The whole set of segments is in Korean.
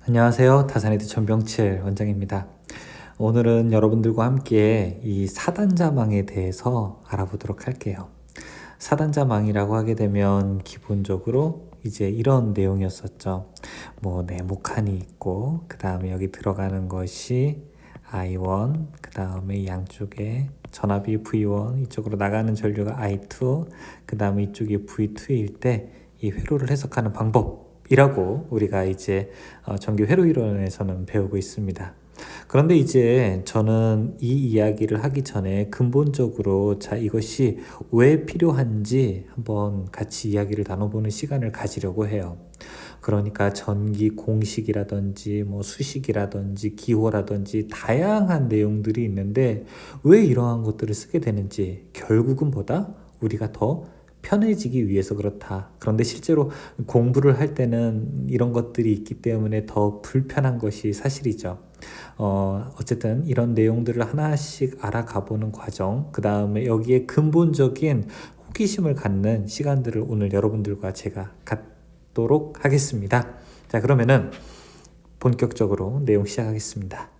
안녕하세요. 다산이드 전병칠 원장입니다. 오늘은 여러분들과 함께 이 사단자망에 대해서 알아보도록 할게요. 사단자망이라고 하게 되면 기본적으로 이제 이런 내용이었었죠. 네모칸이 있고 그 다음에 여기 들어가는 것이 I1, 그 다음에 양쪽에 전압이 V1, 이쪽으로 나가는 전류가 I2, 그 다음에 이쪽이 V2일 때 이 회로를 해석하는 방법이라고 우리가 이제 전기 회로 이론에서는 배우고 있습니다. 그런데 이제 저는 이 이야기를 하기 전에 근본적으로 이것이 왜 필요한지 한번 같이 이야기를 나눠보는 시간을 가지려고 해요. 그러니까 전기 공식이라든지 수식이라든지 기호라든지 다양한 내용들이 있는데 왜 이러한 것들을 쓰게 되는지 결국은 우리가 더 편해지기 위해서 그렇다. 그런데 실제로 공부를 할 때는 이런 것들이 있기 때문에 더 불편한 것이 사실이죠. 어쨌든 이런 내용들을 하나씩 알아가보는 과정, 그 다음에 여기에 근본적인 호기심을 갖는 시간들을 오늘 여러분들과 제가 갖도록 하겠습니다. 자, 그러면은 본격적으로 내용 시작하겠습니다.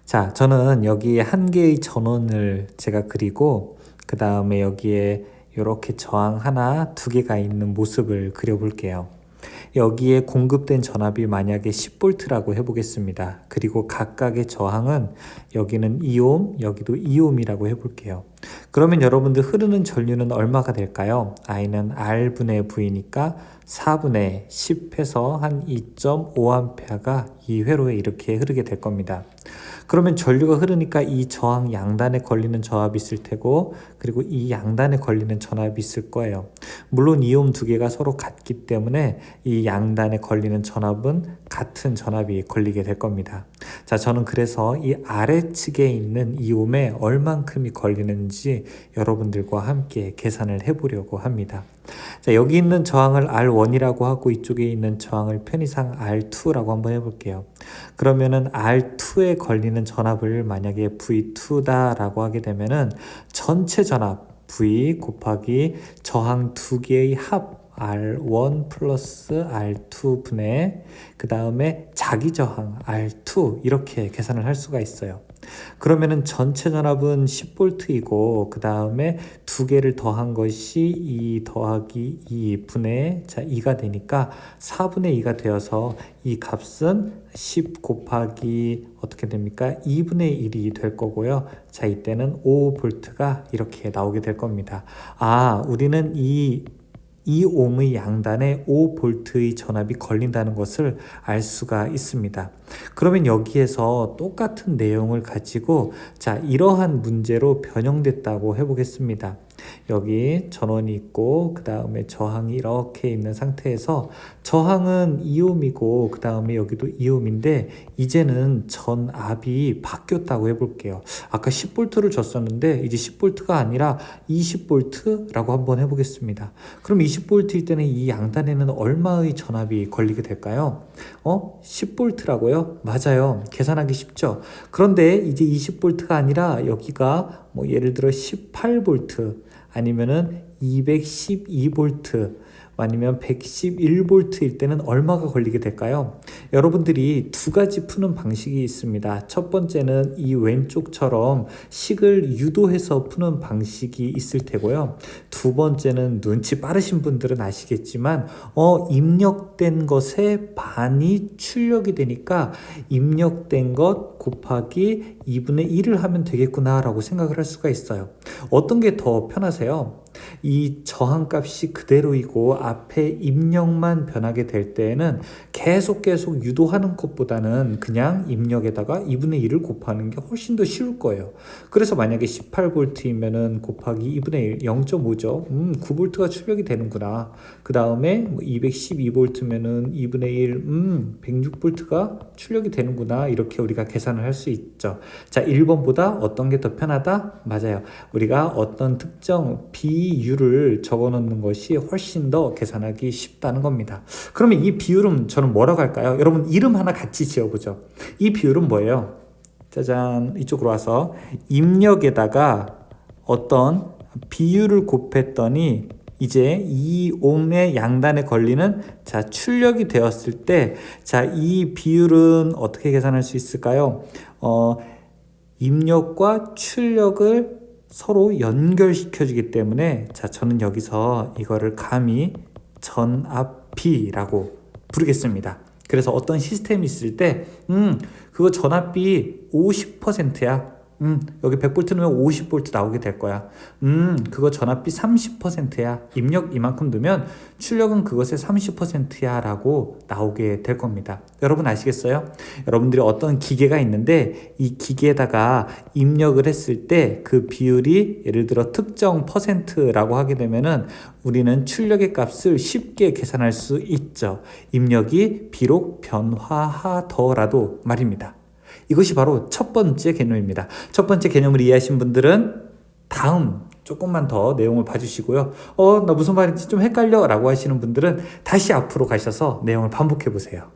자, 저는 여기에 한 개의 전원을 제가 그리고 그 다음에 여기에 이렇게 저항 하나, 두 개가 있는 모습을 그려볼게요. 여기에 공급된 전압이 만약에 10V라고 해보겠습니다. 그리고 각각의 저항은 여기는 2옴, 여기도 2옴이라고 해볼게요. 그러면 여러분들 흐르는 전류는 얼마가 될까요? I는 R분의 V니까 4분의 10 해서 한 2.5A가 이 회로에 이렇게 흐르게 될 겁니다. 그러면 전류가 흐르니까 이 저항 양단에 걸리는 저압이 있을 테고 그리고 이 양단에 걸리는 전압이 있을 거예요. 물론 이옴 두 개가 서로 같기 때문에 이 양단에 걸리는 전압은 같은 전압이 걸리게 될 겁니다. 자, 저는 그래서 이 아래측에 있는 이옴에 얼만큼이 걸리는지 여러분들과 함께 계산을 해보려고 합니다. 자, 여기 있는 저항을 R1이라고 하고 이쪽에 있는 저항을 편의상 R2라고 한번 해볼게요. 그러면은 R2에 걸리는 전압을 만약에 V2다라고 하게 되면은 전체 전압 V 곱하기 저항 두 개의 합 R1 플러스 R2 분의 그 다음에 자기 저항 R2 이렇게 계산을 할 수가 있어요. 그러면은 전체 전압은 10V이고 그 다음에 두 개를 더한 것이 2 더하기 2 분의 2가 되니까 4분의 2가 되어서 이 값은 10 곱하기 어떻게 됩니까? 2분의 1이 될 거고요. 자, 이때는 5V가 이렇게 나오게 될 겁니다. 우리는 이 2옴의 양단에 5V의 전압이 걸린다는 것을 알 수가 있습니다. 그러면 여기에서 똑같은 내용을 가지고 이러한 문제로 변형됐다고 해보겠습니다. 여기 전원이 있고 그 다음에 저항이 이렇게 있는 상태에서 저항은 2옴이고 그 다음에 여기도 2옴인데 이제는 전압이 바뀌었다고 해볼게요. 아까 10V를 줬었는데 이제 10V가 아니라 20V라고 한번 해보겠습니다. 그럼 20V일 때는 이 양단에는 얼마의 전압이 걸리게 될까요? 10V라고요? 맞아요. 계산하기 쉽죠. 그런데 이제 20V가 아니라 여기가 예를 들어 18V 아니면은 212V 아니면 111V일 때는 얼마가 걸리게 될까요? 여러분들이 두 가지 푸는 방식이 있습니다. 첫 번째는 이 왼쪽처럼 식을 유도해서 푸는 방식이 있을 테고요. 두 번째는 눈치 빠르신 분들은 아시겠지만 입력된 것에 반이 출력이 되니까 입력된 것 곱하기 2분의 1을 하면 되겠구나 라고 생각을 할 수가 있어요. 어떤 게 더 편하세요? 이 저항값이 그대로이고 앞에 입력만 변하게 될 때에는 계속 유도하는 것보다는 그냥 입력에다가 2분의 1을 곱하는 게 훨씬 더 쉬울 거예요. 그래서 만약에 18V면은 곱하기 2분의 1, 0.5죠. 9V가 출력이 되는구나. 그 다음에 212V면은 2분의 1, 106V가 출력이 되는구나. 이렇게 우리가 계산을 할 수 있죠. 자, 1번보다 어떤 게 더 편하다? 맞아요. 우리가 어떤 특정 비율을 적어 놓는 것이 훨씬 더 계산하기 쉽다는 겁니다. 그러면 이 비율은 저는 뭐라고 할까요? 여러분 이름 하나 같이 지어보죠. 이 비율은 뭐예요? 짜잔, 이쪽으로 와서 입력에다가 어떤 비율을 곱했더니 이제 이 옴의 양단에 걸리는 자 출력이 되었을 때 자 이 비율은 어떻게 계산할 수 있을까요? 입력과 출력을 서로 연결시켜 주기 때문에 자 저는 여기서 이거를 감히 전압비라고 부르겠습니다. 그래서 어떤 시스템이 있을 때 그거 전압비 50%야. 여기 100V 넣으면 50V 나오게 될 거야. 그거 전압비 30%야. 입력 이만큼 넣으면 출력은 그것의 30%야 라고 나오게 될 겁니다. 여러분 아시겠어요? 여러분들이 어떤 기계가 있는데 이 기계에다가 입력을 했을 때 그 비율이 예를 들어 특정 퍼센트라고 하게 되면은 우리는 출력의 값을 쉽게 계산할 수 있죠. 입력이 비록 변화하더라도 말입니다. 이것이 바로 첫 번째 개념입니다. 첫 번째 개념을 이해하신 분들은 다음 조금만 더 내용을 봐주시고요. 나 무슨 말인지 좀 헷갈려 라고 하시는 분들은 다시 앞으로 가셔서 내용을 반복해 보세요.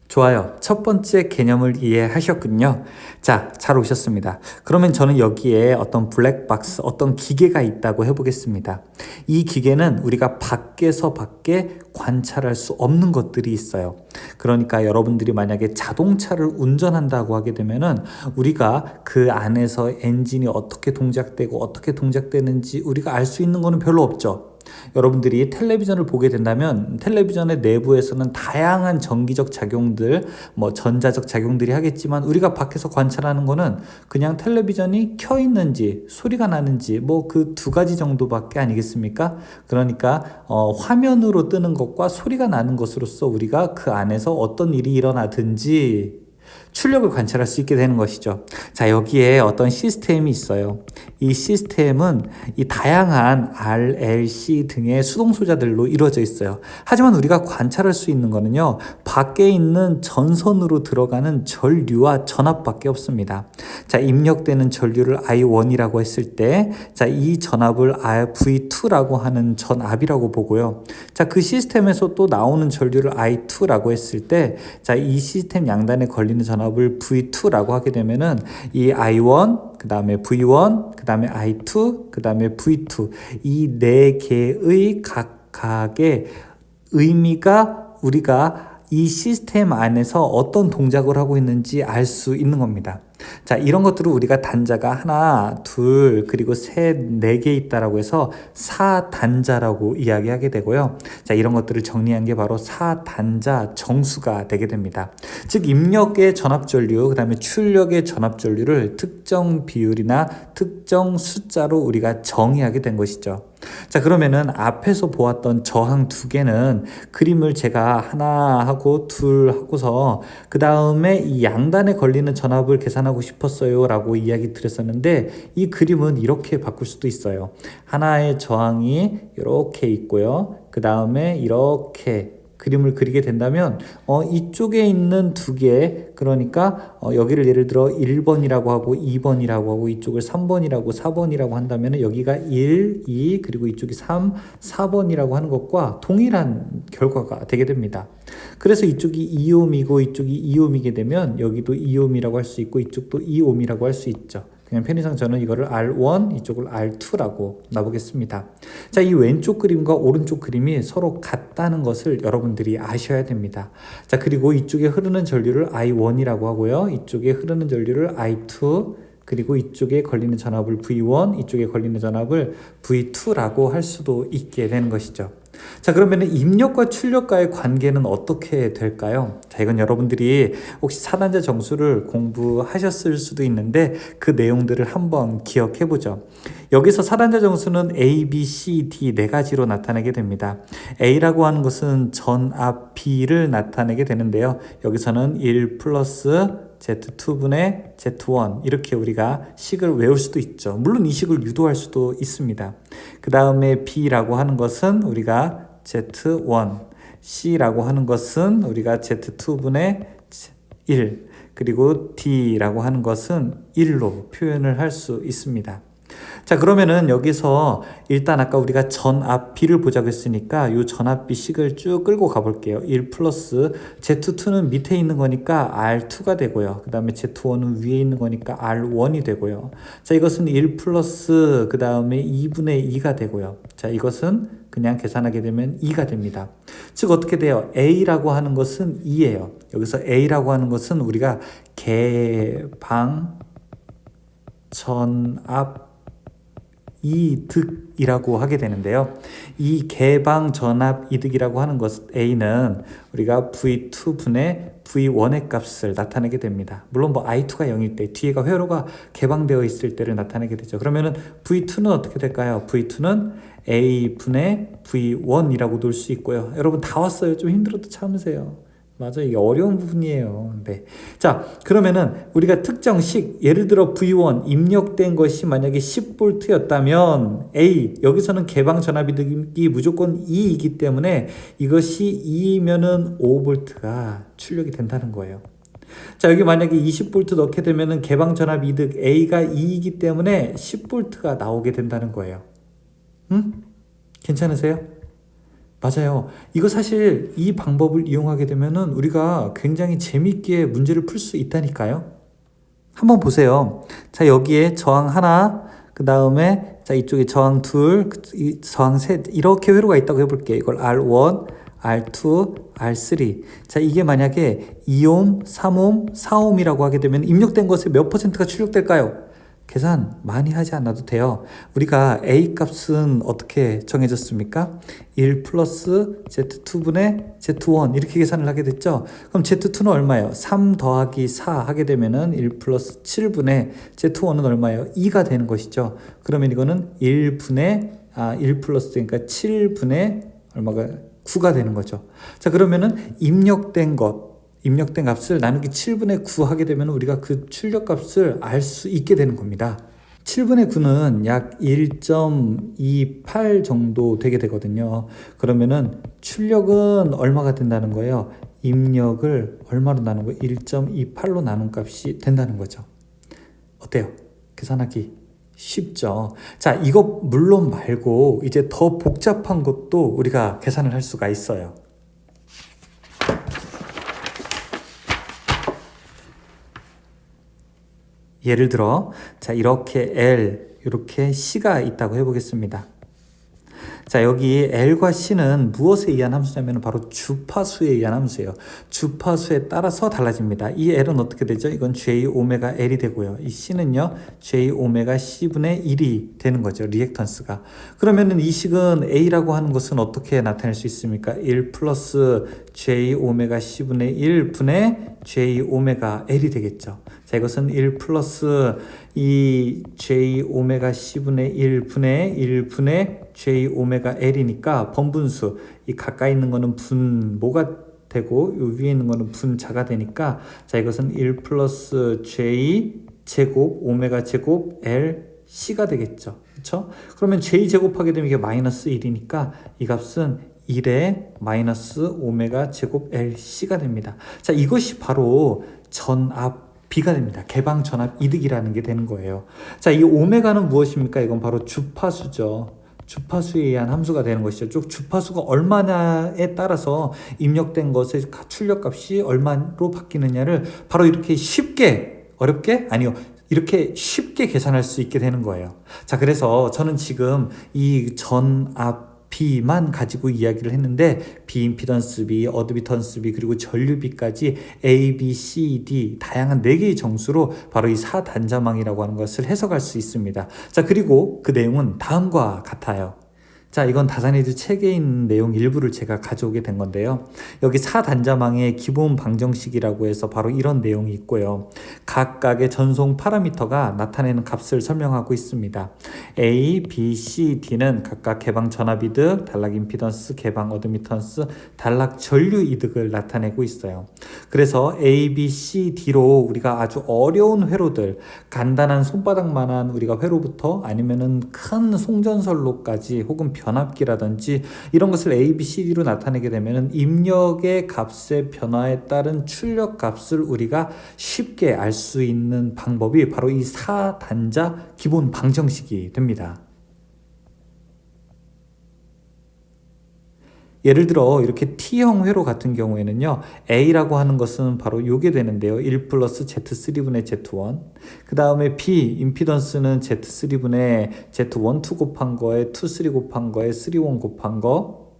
좋아요. 첫 번째 개념을 이해하셨군요. 자, 잘 오셨습니다. 그러면 저는 여기에 어떤 블랙박스, 어떤 기계가 있다고 해보겠습니다. 이 기계는 우리가 밖에서 밖에 관찰할 수 없는 것들이 있어요. 그러니까 여러분들이 만약에 자동차를 운전한다고 하게 되면은 우리가 그 안에서 엔진이 어떻게 동작되고 어떻게 동작되는지 우리가 알 수 있는 거는 별로 없죠. 여러분들이 텔레비전을 보게 된다면 텔레비전의 내부에서는 다양한 전기적 작용들, 전자적 작용들이 하겠지만 우리가 밖에서 관찰하는 거는 그냥 텔레비전이 켜 있는지 소리가 나는지 그 두 가지 정도밖에 아니겠습니까? 그러니까 화면으로 뜨는 것과 소리가 나는 것으로서 우리가 그 안에서 어떤 일이 일어나든지 출력을 관찰할 수 있게 되는 것이죠. 자, 여기에 어떤 시스템이 있어요. 이 시스템은 이 다양한 R, L, C 등의 수동소자들로 이루어져 있어요. 하지만 우리가 관찰할 수 있는 거는요, 밖에 있는 전선으로 들어가는 전류와 전압밖에 없습니다. 자, 입력되는 전류를 I1이라고 했을 때, 자, 이 전압을 V2라고 하는 전압이라고 보고요. 자, 그 시스템에서 또 나오는 전류를 I2라고 했을 때, 자, 이 시스템 양단에 걸리는 전압을 V2라고 하게 되면은 이 I1, 그 다음에 V1, 그 다음에 I2, 그 다음에 V2 이 네 개의 각각의 의미가 우리가 이 시스템 안에서 어떤 동작을 하고 있는지 알 수 있는 겁니다. 자, 이런 것들을 우리가 단자가 하나, 둘, 그리고 셋, 네 개 있다라고 해서 4단자라고 이야기하게 되고요. 자, 이런 것들을 정리한 게 바로 4단자 정수가 되게 됩니다. 즉, 입력의 전압전류, 그 다음에 출력의 전압전류를 특정 비율이나 특정 숫자로 우리가 정의하게 된 것이죠. 자, 그러면은 앞에서 보았던 저항 두 개는 그림을 제가 하나 하고 둘 하고서 그 다음에 이 양단에 걸리는 전압을 계산하고 싶었어요 라고 이야기 드렸었는데 이 그림은 이렇게 바꿀 수도 있어요. 하나의 저항이 이렇게 있고요. 그 다음에 이렇게 그림을 그리게 된다면 이쪽에 있는 두 개, 그러니까 여기를 예를 들어 1번이라고 하고 2번이라고 하고 이쪽을 3번이라고 4번이라고 한다면 여기가 1, 2 그리고 이쪽이 3, 4번이라고 하는 것과 동일한 결과가 되게 됩니다. 그래서 이쪽이 2옴이고 이쪽이 2옴이게 되면 여기도 2옴이라고 할 수 있고 이쪽도 2옴이라고 할 수 있죠. 그냥 편의상 저는 이거를 R1, 이쪽을 R2라고 놔보겠습니다. 자, 이 왼쪽 그림과 오른쪽 그림이 서로 같다는 것을 여러분들이 아셔야 됩니다. 자, 그리고 이쪽에 흐르는 전류를 I1이라고 하고요. 이쪽에 흐르는 전류를 I2, 그리고 이쪽에 걸리는 전압을 V1, 이쪽에 걸리는 전압을 V2라고 할 수도 있게 되는 것이죠. 자, 그러면 입력과 출력과의 관계는 어떻게 될까요? 자, 이건 여러분들이 혹시 4단자 정수를 공부하셨을 수도 있는데 그 내용들을 한번 기억해 보죠. 여기서 4단자 정수는 A, B, C, D 네 가지로 나타내게 됩니다. A라고 하는 것은 전압 B를 나타내게 되는데요. 여기서는 1 플러스 Z2분의 Z1 이렇게 우리가 식을 외울 수도 있죠. 물론 이 식을 유도할 수도 있습니다. 그 다음에 B라고 하는 것은 우리가 Z1, C라고 하는 것은 우리가 Z2분의 1, 그리고 D라고 하는 것은 1로 표현을 할 수 있습니다. 자, 그러면은 여기서 일단 아까 우리가 전압 B를 보자고 했으니까 이 전압 B 식을 쭉 끌고 가볼게요. 1 플러스 Z2는 밑에 있는 거니까 R2가 되고요. 그 다음에 Z1은 위에 있는 거니까 R1이 되고요. 자, 이것은 1 플러스 그 다음에 2분의 2가 되고요. 자, 이것은 그냥 계산하게 되면 2가 됩니다. 즉 어떻게 돼요? A라고 하는 것은 2예요. 여기서 A라고 하는 것은 우리가 개방 전압 이득이라고 하게 되는데요. 이 개방 전압 이득이라고 하는 것 A는 우리가 V2분의 V1의 값을 나타내게 됩니다. 물론 뭐 I2가 0일 때 뒤에가 회로가 개방되어 있을 때를 나타내게 되죠. 그러면은 V2는 어떻게 될까요? V2는 A분의 V1이라고 놓을 수 있고요. 여러분 다 왔어요. 좀 힘들어도 참으세요. 맞아, 이게 어려운 부분이에요. 네. 자, 그러면은 우리가 특정식, 예를 들어 V1 입력된 것이 만약에 10V였다면 A, 여기서는 개방 전압이득이 무조건 2이기 때문에 이것이 2이면은 5V가 출력이 된다는 거예요. 자, 여기 만약에 20V 넣게 되면은 개방 전압 이득 A가 2이기 때문에 10V가 나오게 된다는 거예요. 응? 괜찮으세요? 맞아요. 이거 사실 이 방법을 이용하게 되면은 우리가 굉장히 재밌게 문제를 풀 수 있다니까요. 한번 보세요. 자, 여기에 저항 하나, 그 다음에 자, 이쪽에 저항 둘, 저항 셋, 이렇게 회로가 있다고 해볼게요. 이걸 R1, R2, R3. 자, 이게 만약에 2옴, 3옴, 4옴이라고 하게 되면 입력된 것의 몇 %가 출력될까요? 계산 많이 하지 않아도 돼요. 우리가 A 값은 어떻게 정해졌습니까? 1 플러스 Z2분의 Z1 이렇게 계산을 하게 됐죠. 그럼 Z2는 얼마예요? 3 더하기 4 하게 되면은 1 플러스 7분의 Z1은 얼마예요? 2가 되는 것이죠. 그러면 이거는 1 플러스 그러니까 7분의 얼마가 9가 되는 거죠. 자, 그러면은 입력된 값을 나누기 7분의 9 하게 되면 우리가 그 출력 값을 알 수 있게 되는 겁니다. 7분의 9는 약 1.28 정도 되게 되거든요. 그러면은 출력은 얼마가 된다는 거예요? 입력을 얼마로 나눈 거예요? 1.28로 나눈 값이 된다는 거죠. 어때요? 계산하기 쉽죠? 자, 이거 물론 말고 이제 더 복잡한 것도 우리가 계산을 할 수가 있어요. 예를 들어 자, 이렇게 L, 이렇게 C가 있다고 해보겠습니다. 자, 여기 L과 C는 무엇에 의한 함수냐면 바로 주파수에 의한 함수예요. 주파수에 따라서 달라집니다. 이 L은 어떻게 되죠? 이건 J 오메가 L이 되고요. 이 C는요, J 오메가 C분의 1이 되는 거죠. 리액턴스가. 그러면은 이 식은 A라고 하는 것은 어떻게 나타낼 수 있습니까? 1 플러스 J 오메가 C분의 1 분의 J 오메가 L이 되겠죠. 자, 이것은 1 플러스 이 J 오메가 C분의 1 분의 J 오메가 L이니까 번분수, 이 가까이 있는 거는 분모가 되고 요 위에 있는 거는 분자가 되니까 자, 이것은 1 플러스 J 제곱 오메가 제곱 L C가 되겠죠. 그렇죠? 그러면 J 제곱하게 되면 이게 마이너스 1이니까 이 값은 1에 마이너스 오메가 제곱 LC가 됩니다. 자, 이것이 바로 전압 B가 됩니다. 개방 전압 이득이라는 게 되는 거예요. 자, 이 오메가는 무엇입니까? 이건 바로 주파수죠. 주파수에 의한 함수가 되는 것이죠. 쭉 주파수가 얼마냐에 따라서 입력된 것의 출력값이 얼마로 바뀌느냐를 바로 이렇게 쉽게, 어렵게? 아니요. 이렇게 쉽게 계산할 수 있게 되는 거예요. 자, 그래서 저는 지금 이 전압 B만 가지고 이야기를 했는데 비임피던스 B, 어드미턴스 B, 그리고 전류비까지 A, B, C, D 다양한 4개의 정수로 바로 이 4단자망이라고 하는 것을 해석할 수 있습니다. 자, 그리고 그 내용은 다음과 같아요. 자, 이건 다산이즈 책에 있는 내용 일부를 제가 가져오게 된 건데요. 여기 4단자망의 기본 방정식이라고 해서 바로 이런 내용이 있고요. 각각의 전송 파라미터가 나타내는 값을 설명하고 있습니다. A, B, C, D는 각각 개방 전압이득, 단락 임피던스, 개방 어드미턴스, 단락 전류 이득을 나타내고 있어요. 그래서 A, B, C, D로 우리가 아주 어려운 회로들, 간단한 손바닥만한 우리가 회로부터 아니면은 큰 송전선로까지 혹은 변압기라든지 이런 것을 A, B, C, D로 나타내게 되면 입력의 값의 변화에 따른 출력 값을 우리가 쉽게 알 수 있는 방법이 바로 이 4단자 기본 방정식이 됩니다. 예를 들어 이렇게 T형 회로 같은 경우에는요, A라고 하는 것은 바로 요게 되는데요. 1 플러스 Z3분의 Z1. 그 다음에 B, 임피던스는 Z3분의 Z12 곱한 거에 23 곱한 거에 31 곱한 거.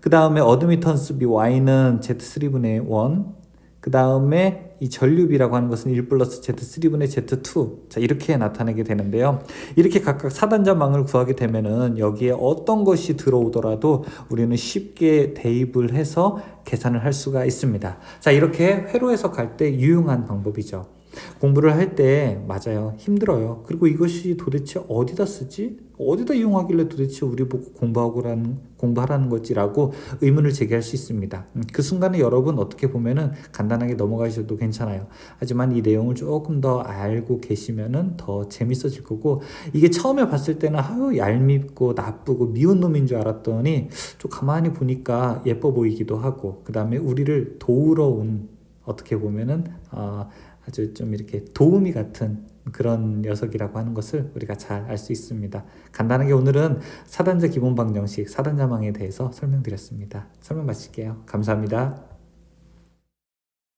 그 다음에 어드미턴스 B, Y는 Z3분의 1. 그 다음에 이 전류비라고 하는 것은 1 플러스 Z3분의 Z2. 자, 이렇게 나타내게 되는데요. 이렇게 각각 4단자망을 구하게 되면은 여기에 어떤 것이 들어오더라도 우리는 쉽게 대입을 해서 계산을 할 수가 있습니다. 자, 이렇게 회로 해석할 때 유용한 방법이죠. 공부를 할 때 맞아요. 힘들어요. 그리고 이것이 도대체 어디다 쓰지? 어디다 이용하길래 도대체 우리 보고 공부하라는 거지라고 의문을 제기할 수 있습니다. 그 순간에 여러분 어떻게 보면은 간단하게 넘어가셔도 괜찮아요. 하지만 이 내용을 조금 더 알고 계시면은 더 재밌어질 거고, 이게 처음에 봤을 때는 아유 얄밉고 나쁘고 미운 놈인 줄 알았더니 좀 가만히 보니까 예뻐 보이기도 하고, 그 다음에 우리를 도우러 온, 어떻게 보면은 아주 좀 이렇게 도우미 같은 그런 녀석이라고 하는 것을 우리가 잘 알 수 있습니다. 간단하게 오늘은 4단자 기본 방정식, 4단자망에 대해서 설명드렸습니다. 설명 마칠게요. 감사합니다.